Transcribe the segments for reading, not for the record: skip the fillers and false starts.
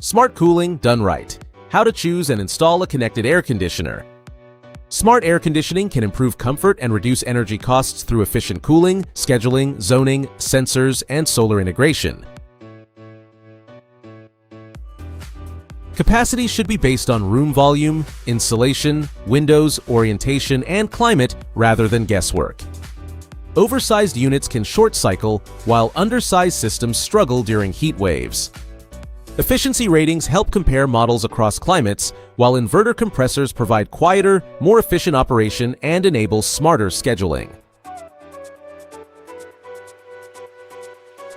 Smart cooling done right. How to choose and install a connected air conditioner. Smart air conditioning can improve comfort and reduce energy costs through efficient cooling, scheduling, zoning, sensors, and solar integration. Capacity should be based on room volume, insulation, windows, orientation, and climate rather than guesswork. Oversized units can short cycle, while undersized systems struggle during heat waves. Efficiency ratings help compare models across climates, while inverter compressors provide quieter, more efficient operation and enable smarter scheduling.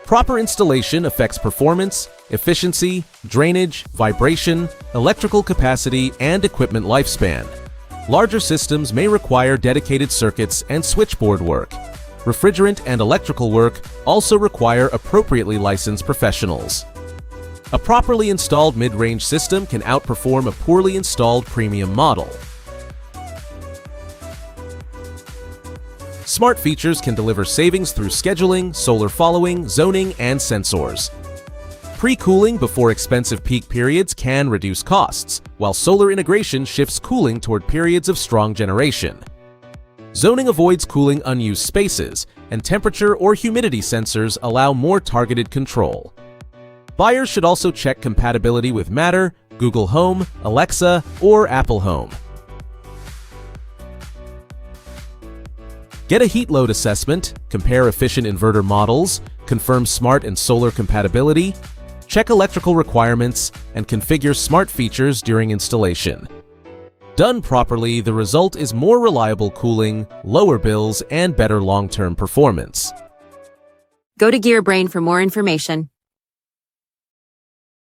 Proper installation affects performance, efficiency, drainage, vibration, electrical capacity, and equipment lifespan. Larger systems may require dedicated circuits and switchboard work. Refrigerant and electrical work also require appropriately licensed professionals. A properly installed mid-range system can outperform a poorly installed premium model. Smart features can deliver savings through scheduling, solar following, zoning, and sensors. Pre-cooling before expensive peak periods can reduce costs, while solar integration shifts cooling toward periods of strong generation. Zoning avoids cooling unused spaces, and temperature or humidity sensors allow more targeted control. Buyers should also check compatibility with Matter, Google Home, Alexa, or Apple Home. Get a heat load assessment, compare efficient inverter models, confirm smart and solar compatibility, check electrical requirements, and configure smart features during installation. Done properly, the result is more reliable cooling, lower bills, and better long-term performance. Go to GearBrain for more information.